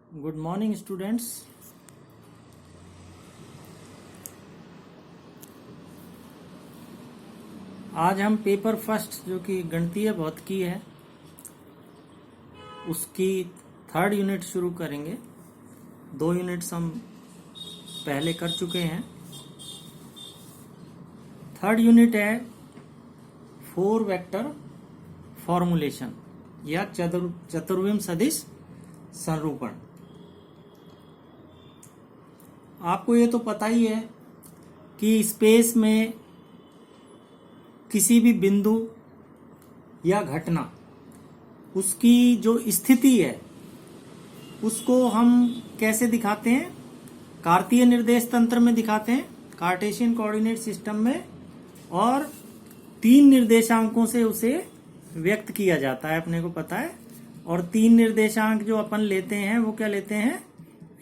Good morning students. आज हम paper first जो कि गणितीय भौतिकी है उसकी 3rd यूनिट शुरू करेंगे। 2 यूनिट्स हम पहले कर चुके हैं। 3rd यूनिट है 4 वेक्टर फॉर्मुलेशन या चतुर्विम सदिश संरूपण। आपको ये तो पता ही है कि स्पेस में किसी भी बिंदु या घटना उसकी जो स्थिति है उसको हम कैसे दिखाते हैं? कार्तीय निर्देश तंत्र में दिखाते हैं, कार्टेशियन कोऑर्डिनेट सिस्टम में, और 3 निर्देशांकों से उसे व्यक्त किया जाता है, अपने को पता है। और 3 निर्देशांक जो अपन लेते हैं वो क्या लेते हैं?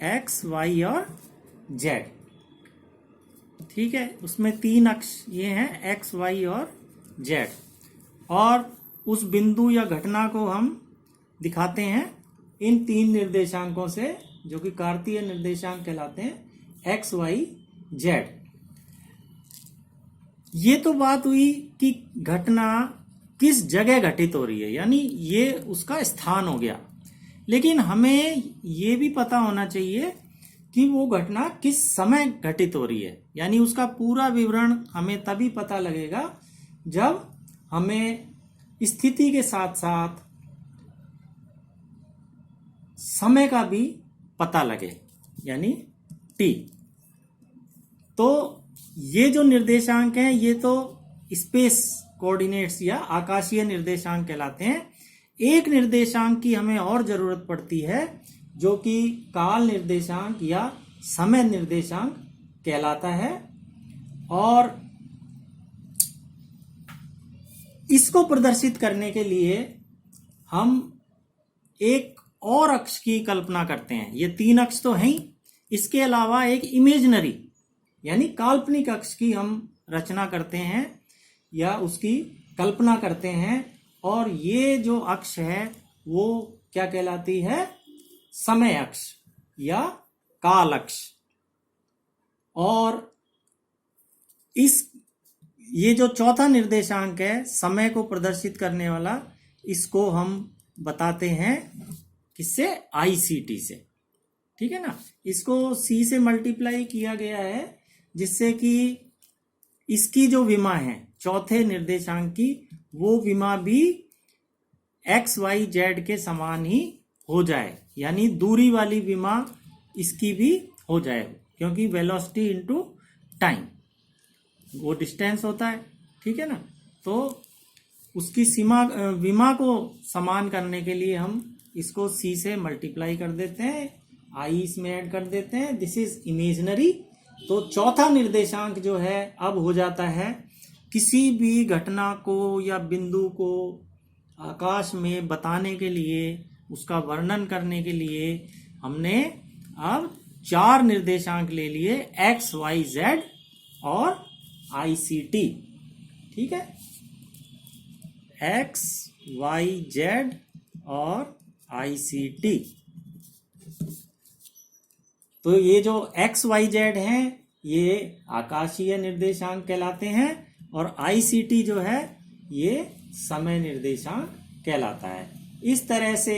एक्स, वाई और जेड। ठीक है, उसमें 3 अक्ष ये हैं, एक्स, वाई और जेड। और उस बिंदु या घटना को हम दिखाते हैं इन 3 निर्देशांकों से, जो कि कार्तीय निर्देशांक कहलाते हैं, एक्स, वाई, जेड। ये तो बात हुई कि घटना किस जगह घटित हो रही है, यानी ये उसका स्थान हो गया। लेकिन हमें ये भी पता होना चाहिए कि वो घटना किस समय घटित हो रही है, यानी उसका पूरा विवरण हमें तभी पता लगेगा जब हमें स्थिति के साथ साथ समय का भी पता लगे, यानी टी। तो ये जो निर्देशांक हैं ये तो स्पेस कोऑर्डिनेट्स या आकाशीय निर्देशांक कहलाते हैं। एक निर्देशांक की हमें और जरूरत पड़ती है जो कि काल निर्देशांक या समय निर्देशांक कहलाता है। और इसको प्रदर्शित करने के लिए हम एक और अक्ष की कल्पना करते हैं। ये 3 अक्ष तो हैं ही, इसके अलावा एक इमेजिनरी यानी काल्पनिक अक्ष की हम रचना करते हैं या उसकी कल्पना करते हैं। और ये जो अक्ष है वो क्या कहलाती है? समय अक्ष या काल अक्ष। और ये जो चौथा निर्देशांक है समय को प्रदर्शित करने वाला, इसको हम बताते हैं किससे? ICT से। ठीक है ना, इसको C से मल्टीप्लाई किया गया है जिससे कि इसकी जो विमा है चौथे निर्देशांक की, वो विमा भी एक्स, वाई, जेड के समान ही हो जाए, यानी दूरी वाली विमा इसकी भी हो जाए, क्योंकि वेलोसिटी इनटू टाइम वो डिस्टेंस होता है। ठीक है ना, तो उसकी विमा को समान करने के लिए हम इसको C से मल्टीप्लाई कर देते हैं, I इसमें ऐड कर देते हैं। This is imaginary. तो चौथा निर्देशांक जो है अब हो जाता है किसी भी घटना को या बिंदु को आकाश में बताने के लिए, उसका वर्णन करने के लिए हमने अब 4 निर्देशांक ले लिए, एक्स, वाई, जेड और ICT। ठीक है, एक्स, वाई, जेड और ICT। तो ये जो एक्स, वाई, जेड हैं ये आकाशीय निर्देशांक कहलाते हैं, और ICT जो है ये समय निर्देशांक कहलाता है। इस तरह से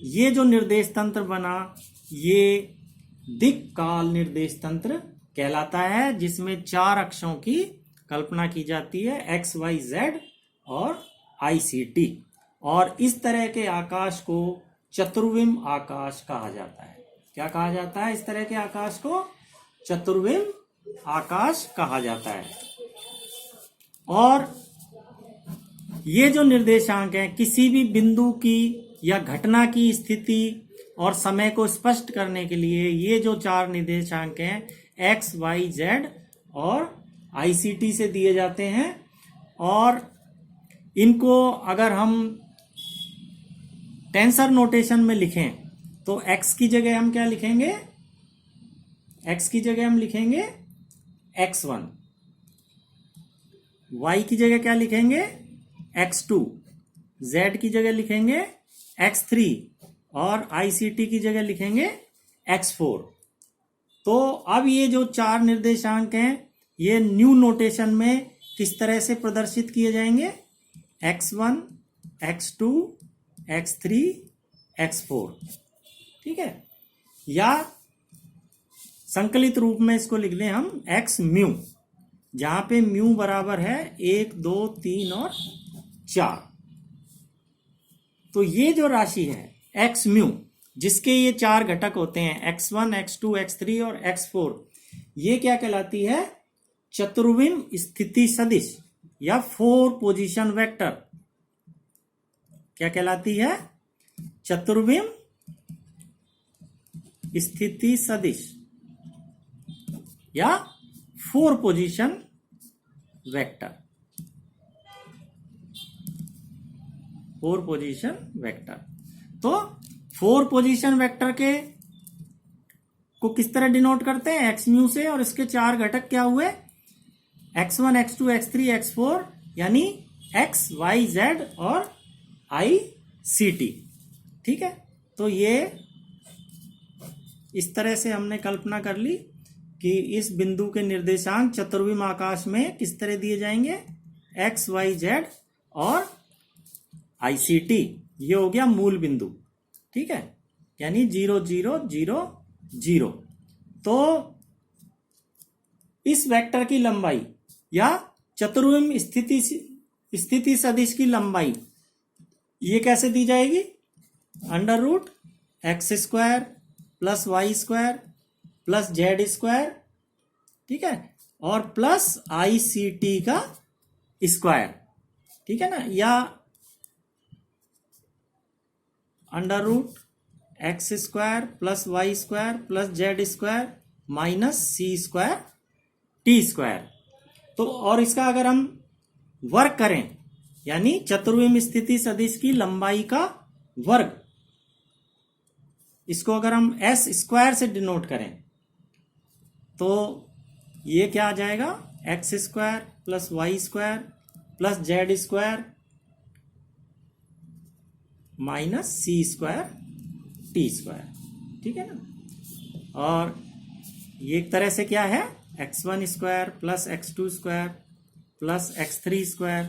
ये जो निर्देश तंत्र बना ये दिक् काल निर्देश तंत्र कहलाता है, जिसमें 4 अक्षों की कल्पना की जाती है, एक्स, वाई, जेड और ICT। और इस तरह के आकाश को चतुर्विम आकाश कहा जाता है। क्या कहा जाता है? इस तरह के आकाश को चतुर्विम आकाश कहा जाता है। और ये जो निर्देशांक हैं किसी भी बिंदु की या घटना की स्थिति और समय को स्पष्ट करने के लिए ये जो 4 निर्देशांक हैं एक्स, वाई, जेड और ICT से दिए जाते हैं। और इनको अगर हम टेंसर नोटेशन में लिखें तो x की जगह हम क्या लिखेंगे? x की जगह हम लिखेंगे x1, y की जगह क्या लिखेंगे? x2, z की जगह लिखेंगे x3 और ICT की जगह लिखेंगे x4। तो अब ये जो 4 निर्देशांक हैं ये न्यू नोटेशन में किस तरह से प्रदर्शित किए जाएंगे? x1, x2, x3, x4, ठीक है। या संकलित रूप में इसको लिख लें हम x म्यू, जहां पे म्यू बराबर है 1, 2, 3 और 4। तो ये जो राशि है x म्यू, जिसके ये 4 घटक होते हैं x1, x2, x3 और x4, ये क्या कहलाती है? चतुर्विम स्थिति सदिश या 4 पोजीशन वेक्टर। क्या कहलाती है? चतुर्विम स्थिति सदिश या 4 पोजीशन वेक्टर। 4 position vector. तो 4 पोजीशन वेक्टर के को किस तरह डिनोट करते हैं? एक्स म्यू से, और इसके 4 घटक क्या हुए? x1, x2, x3, x4, यानी x, y, z और ICT, ठीक है। तो ये इस तरह से हमने कल्पना कर ली कि इस बिंदु के निर्देशांक चतुर्विम आकाश में किस तरह दिए जाएंगे? x, y, z और ICT। ये हो गया मूल बिंदु, ठीक है, यानी 0, 0, 0, 0। तो इस वेक्टर की लंबाई या चतुर्विम स्थिति सदिश की लंबाई ये कैसे दी जाएगी? √x² plus y² plus z², ठीक है, और प्लस ICT का स्क्वायर, ठीक है ना, या √x² plus y² plus z² minus c² t²। तो और इसका अगर हम वर्ग करें, यानी चतुर्विम स्थिति सदिश की लंबाई का वर्ग, इसको अगर हम s² से डिनोट करें तो ये क्या आ जाएगा? x² plus y² plus z² minus c² t², ठीक है ना। और ये एक तरह से क्या है? x1² plus x2² plus x3²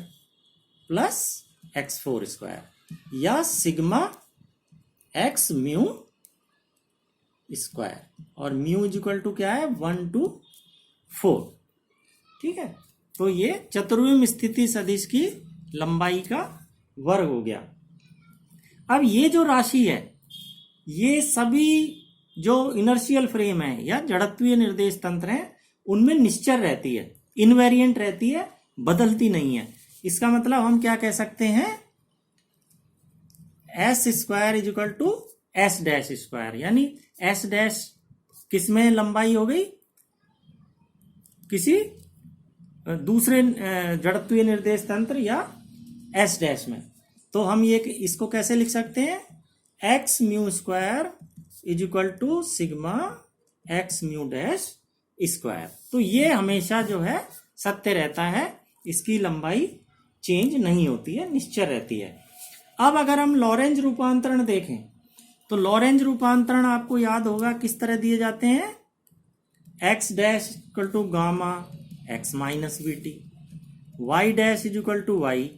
plus x4² या सिग्मा x म्यू स्क्वायर, और म्यू इक्वल टू क्या है? 1 to 4, ठीक है। तो ये चतुर्विम स्थिति सदिश की लंबाई का वर्ग हो गया। अब ये जो राशि है ये सभी जो इनर्शियल फ्रेम है या जड़त्वीय निर्देश तंत्र है उनमें निश्चर रहती है, इनवेरिएंट रहती है, बदलती नहीं है। इसका मतलब हम क्या कह सकते हैं? s² इक्वल टू s², यानी s' किसमें लंबाई हो गई? किसी दूसरे जड़त्वीय निर्देश तंत्र या s' में। तो हम ये इसको कैसे लिख सकते हैं? x μ² equal to sigma x μ'²। तो ये हमेशा जो है सत्य रहता है, इसकी लंबाई चेंज नहीं होती है, निश्चर रहती है। अब अगर हम लॉरेंज रूपांतरण देखें तो लॉरेंज रूपांतरण आपको याद होगा किस तरह दिए जाते हैं? x' equal to gamma x minus VT, y' equal to y,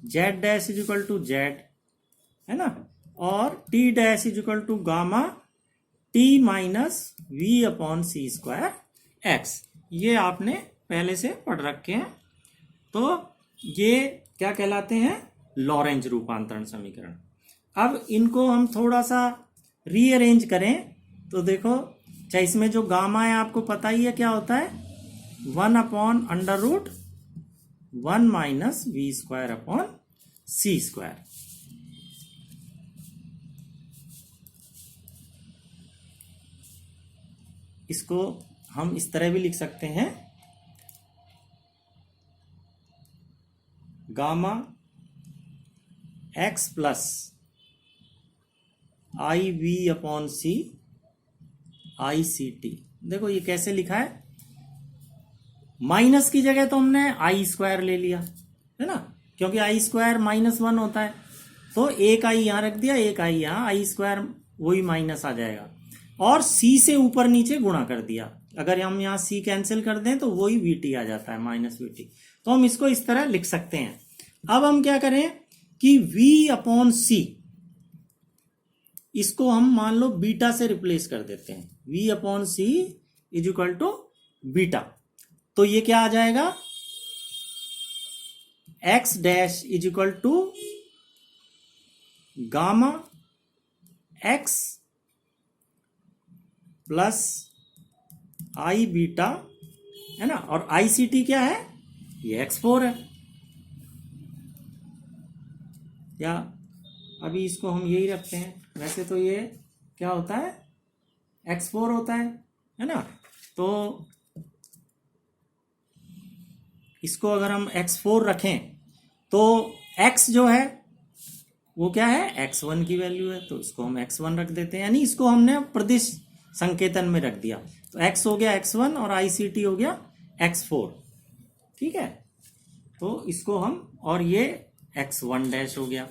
z' equal to z, है ना, और t' equal to gamma t minus v/c² x। ये आपने पहले से पढ़ रखे हैं। तो ये क्या कहलाते हैं? लॉरेंज रूपांतरण समीकरण। अब इनको हम थोड़ा सा रीअरेंज करें तो देखो, चाहे इसमें जो गामा है आपको पता ही है क्या होता है? 1/√1 माइनस v²/c²। इसको हम इस तरह भी लिख सकते हैं, gamma x plus IV/c ICT। देखो ये कैसे लिखा है? माइनस की जगह तो हमने I² ले लिया, है ना, क्योंकि I² -1 होता है। तो एक आई यहाँ रख दिया, एक आई यहाँ, आई स्क्वायर वही माइनस आ जाएगा, और सी से ऊपर नीचे गुणा कर दिया। अगर हम यहाँ सी कैंसिल कर दें तो वही वीटी आ जाता है, माइनस वीटी। तो हम इसको इस तरह लिख सकते हैं। अब हम क्या करें कि v अपॉन सी, इसको हम मान लो बीटा से रिप्लेस कर देते हैं। v upon C is equal to beta. तो ये क्या आ जाएगा, x dash is equal to gamma x plus I beta, है ना, और आई सी टी क्या है, ये x4 है। या अभी इसको हम यही रखते हैं, वैसे तो ये क्या होता है, x4 होता है ना। तो इसको अगर हम x4 रखें तो x जो है वो क्या है, x1 की वैल्यू है, तो इसको हम x1 रख देते हैं, यानी इसको हमने प्रदिश संकेतन में रख दिया। तो x हो गया x1 और ICT हो गया x4, ठीक है। तो इसको हम, और ये x1 डैश हो गया।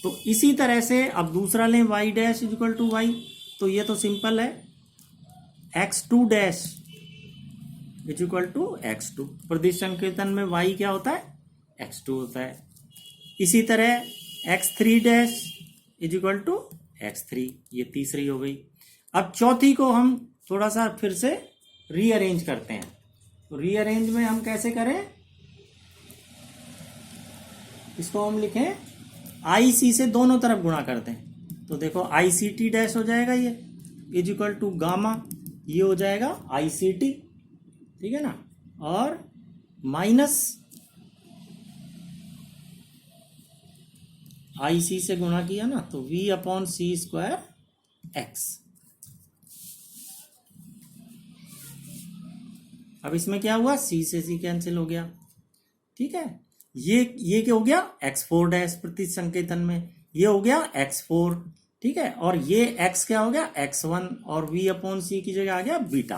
तो इसी तरह से अब दूसरा लें, y dash is equal to Y, तो ये तो सिंपल है, x2 dash is equal to x2। प्रदिश संकेतन में y क्या होता है, x2 होता है। इसी तरह x3 dash is equal to x3, ये तीसरी हो गई। अब चौथी को हम थोड़ा सा फिर से रीअरेंज करते हैं। तो रीअरेंज में हम कैसे करें, इसको हम लिखें आई सी से दोनों तरफ गुणा करते हैं। तो देखो आई सी टी डैश हो जाएगा, ये इज इक्वल टू गामा, ये हो जाएगा आई सी टी, ठीक है ना, और माइनस आई सी से गुणा किया ना, तो v अपॉन सी स्क्वायर एक्स। अब इसमें क्या हुआ, c से c कैंसिल हो गया, ठीक है। ये क्या हो गया, x4 डैश प्रतीक संकेतन में, ये हो गया x4, ठीक है, और ये x क्या हो गया, x1, और v अपॉन सी की जगह आ गया बीटा।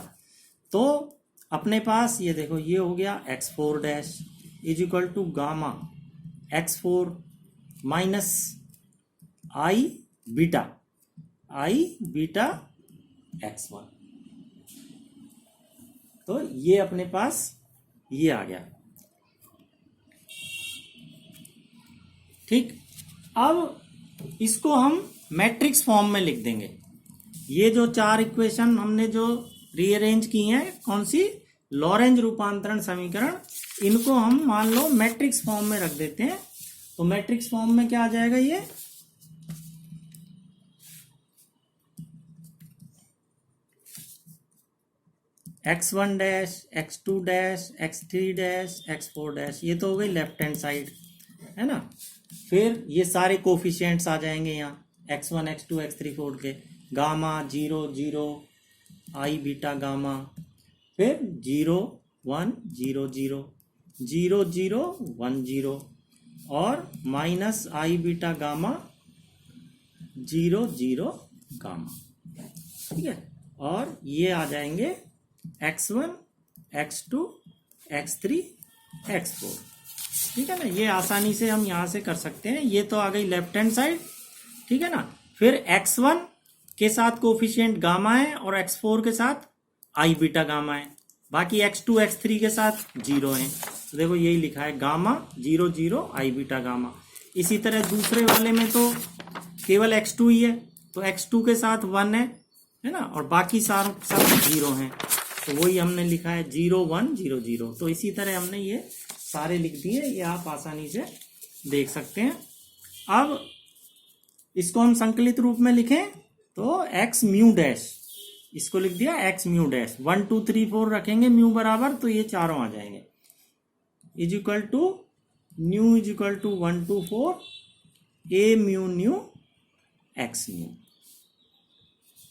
तो अपने पास ये देखो, ये हो गया x4 dash is equal to gamma x4 minus I beta x1। तो ये अपने पास ये आ गया, ठीक। अब इसको हम मैट्रिक्स फॉर्म में लिख देंगे। ये जो चार इक्वेशन हमने जो रीअरेंज की हैं, कौन सी, लॉरेंज रूपांतरण समीकरण, इनको हम मान लो मैट्रिक्स फॉर्म में रख देते हैं। तो मैट्रिक्स फॉर्म में क्या आ जाएगा, ये x1 dash x2 dash x3 dash x4 dash, ये तो हो गई लेफ्ट हैंड साइड, है ना। फिर ये सारे कोफिशिएंट्स आ जाएंगे यहाँ, x1 x2 x3 4 के, गामा 0 0 आई बीटा गामा, फिर 0 1 0 0 0 0 1 0, और minus I beta gamma 0 0 gamma, ठीक है। और ये आ जाएंगे x1 x2 x3 x4, ठीक है ना। ये आसानी से हम यहां से कर सकते हैं। ये तो आ गई लेफ्ट हैंड साइड, ठीक है ना। फिर x1 के साथ कोफिशिएंट गामा है और x4 के साथ आई बीटा गामा है, बाकी x2 x3 के साथ 0 है। तो देखो यही लिखा है, गामा 0 0 आई बीटा गामा। इसी तरह दूसरे वाले में तो केवल x2 ही है, तो x2 के साथ 1 है ना, और बाकी सब 0 हैं। तो वही हमने लिखा है 0 1 0 0। तो इसी तरह हमने ये सारे लिख दिए, ये आप आसानी से देख सकते हैं। अब इसको हम संकलित रूप में लिखें तो x म्यू डैश, इसको लिख दिया x म्यू डैश, 1 2 3 4 रखेंगे म्यू बराबर, तो ये चारों आ जाएंगे, is equal to nu is equal to 1 2 4 A mu nu x mu.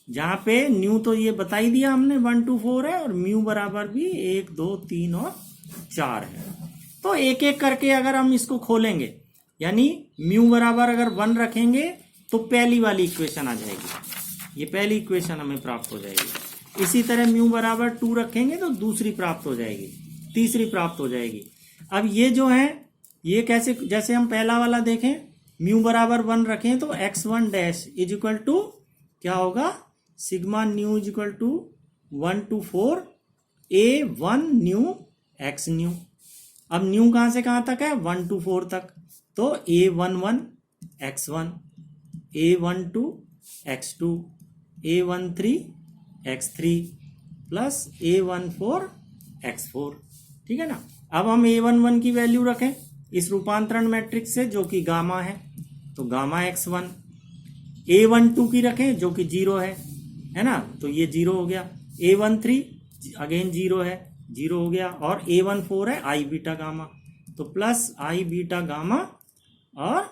जहां पे न्यू तो ये बता ही दिया हमने 1 2 4 है, और म्यू बराबर भी 1 2 3 और 4 है। तो एक एक करके अगर हम इसको खोलेंगे, यानी म्यू बराबर अगर 1 रखेंगे तो पहली वाली इक्वेशन आ जाएगी, ये पहली इक्वेशन हमें प्राप्त हो जाएगी। इसी तरह म्यू बराबर 2 रखेंगे तो दूसरी प्राप्त हो जाएगी, तीसरी प्राप्त हो जाएगी। अब ये जो है, ये कैसे, जैसे हम पहला वाला देखें, म्यू बराबर 1 रखें तो x1 dash is equal to क्या होगा, sigma nu is equal to 1 to 4 a1 nu x nu. अब न्यू कहां से कहां तक है, 1 to 4 तक, तो a11 x1, a12 x2, a13 x3 plus a14 x4। ठीक है ना। अब हम a11 की वैल्यू रखें इस रूपांतरण मैट्रिक्स से जो कि गामा है, तो गामा x1। a12 की रखें जो कि 0 है ना, तो ये 0 हो गया। a13 अगेन 0 है, 0 हो गया। और a14 है आई बीटा गामा, तो प्लस आई बीटा गामा और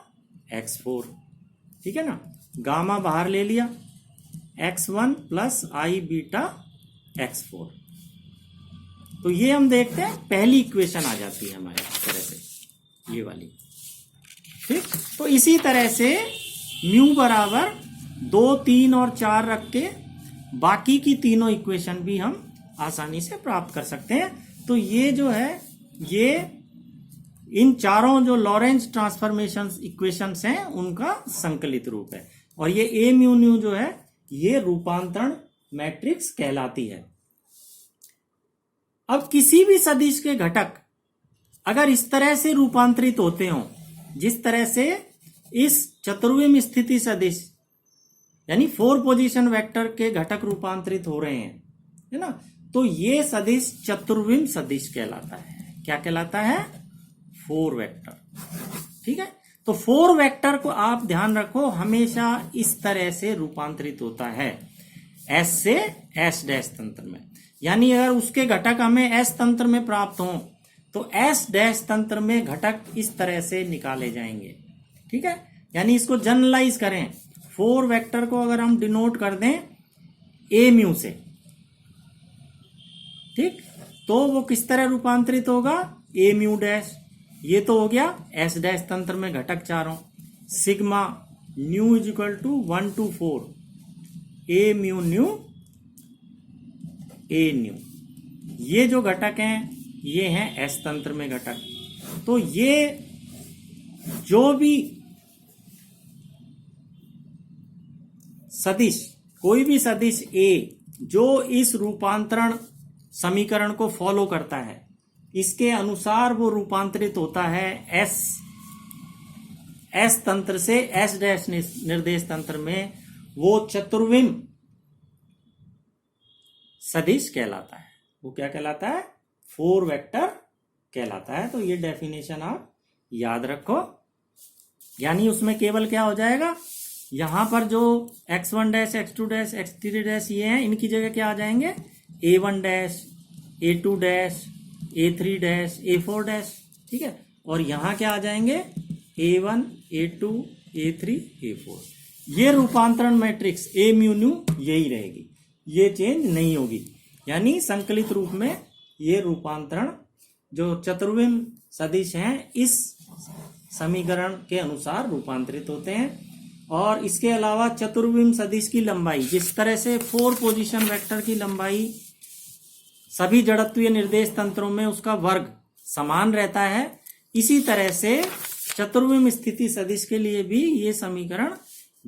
x4। ठीक है ना। गामा बाहर ले लिया, x1 plus I beta x4। तो ये हम देखते हैं पहली इक्वेशन आ जाती है हमारे तरह से, ये वाली। ठीक, तो इसी तरह से म्यू बराबर 2, 3 और 4 रख के बाकी की तीनों इक्वेशन भी हम आसानी से प्राप्त कर सकते हैं। तो ये जो है, ये इन चारों जो लॉरेंज ट्रांसफॉर्मेशन इक्वेशंस हैं उनका संकलित रूप है। और ये ए म्यू न्यू जो है ये रूपांतरण मैट्रिक्स कहलाती है। अब किसी भी सदिश के घटक अगर इस तरह से रूपांतरित होते हों, जिस तरह से इस चतुर्विम स्थिति सदिश यानी 4 पोजीशन वेक्टर के घटक रूपांतरित हो रहे हैं, है ना, तो ये सदिश चतुर्विम सदिश कहलाता है। क्या कहलाता है, 4 वेक्टर। ठीक है। तो 4 वेक्टर को आप ध्यान रखो हमेशा इस तरह से रूपांतरित होता है, S से S डैश तंत्र में। यानी अगर उसके घटक हमें S तंत्र में प्राप्त हों तो S डैश तंत्र में घटक इस तरह से निकाले जाएंगे। ठीक है। यानी इसको जनरलाइज करें, 4 वेक्टर को अगर हम डिनोट कर दें ए म्यू से, ठीक, तो वो किस तरह रूपांतरित होगा, ए म्यू डैश। ये तो हो गया एस डैश तंत्र में घटक चारों। Sigma nu is equal to 1 to 4 A mu nu A nu. ये जो घटक हैं ये हैं एस तंत्र में घटक। तो ये जो भी सदिश, कोई भी सदिश ए जो इस रूपांतरण समीकरण को फॉलो करता है, इसके अनुसार वो रूपांतरित होता है एस तंत्र से एस डैश निर्देश तंत्र में। वो चतुर्विम सदिश कहलाता है। वो क्या कहलाता है, 4 वेक्टर कहलाता है। तो ये डेफिनेशन आप याद रखो। यानी उसमें केवल क्या हो जाएगा, यहां पर जो x1 dash x2 dash x3 dash ये हैं, इनकी जगह क्या आ जाएंगे, a1 dash a2 dash a3 dash a4 dash. ठीक है। और यहां क्या आ जाएंगे, a1 a2 a3 a4। ये रूपांतरण मैट्रिक्स ए म्यू न्यू यही रहेगी, ये चेंज नहीं होगी। यानी संकलित रूप में ये रूपांतरण जो चतुर्विम सदिश हैं इस समीकरण के अनुसार रूपांतरित होते हैं। और इसके अलावा चतुर्विम सदिश की लंबाई, जिस तरह से 4 पोजीशन वेक्टर की लंबाई सभी जड़त्वीय निर्देश तंत्रों में उसका वर्ग समान रहता है, इसी तरह से चतुर्विम स्थिति सदिश के लिए भी ये समीकरण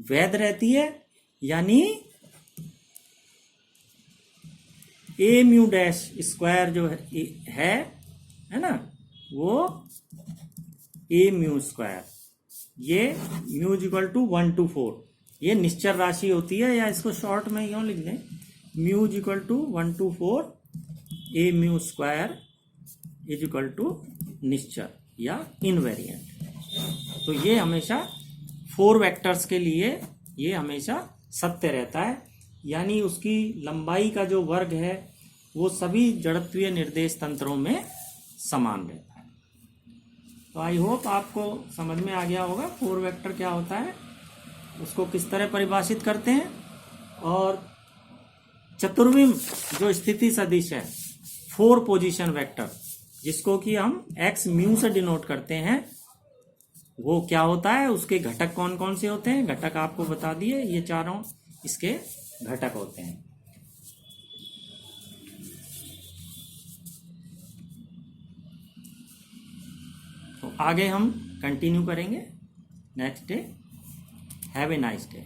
वैध रहती है। यानी ए म्यू डैश स्क्वायर जो है ना, वो ए म्यू स्क्वायर, ये mu is equal to 1 to 4, ये निश्चर राशि होती है, या इसको शॉर्ट में यूं लिख दें, mu is equal to 1 to 4 A mu square is equal to निश्चर या इनवेरिएंट। तो ये हमेशा 4 वेक्टर्स के लिए ये हमेशा सत्य रहता है। यानी उसकी लंबाई का जो वर्ग है वो सभी जड़त्वीय निर्देश तंत्रों में समान रहता है। तो आई होप आपको समझ में आ गया होगा 4 वेक्टर क्या होता है, उसको किस तरह परिभाषित करते हैं। और चतुर्विम जो स्थिति सदिश है 4 पोजीशन वेक्टर, जिसको कि हम एक्स म्यू से डिनोट करते हैं, वो क्या होता है, उसके घटक कौन कौन से होते हैं, घटक आपको बता दिए, ये चारों इसके घटक होते हैं। तो आगे हम कंटिन्यू करेंगे। Next day, have a nice day.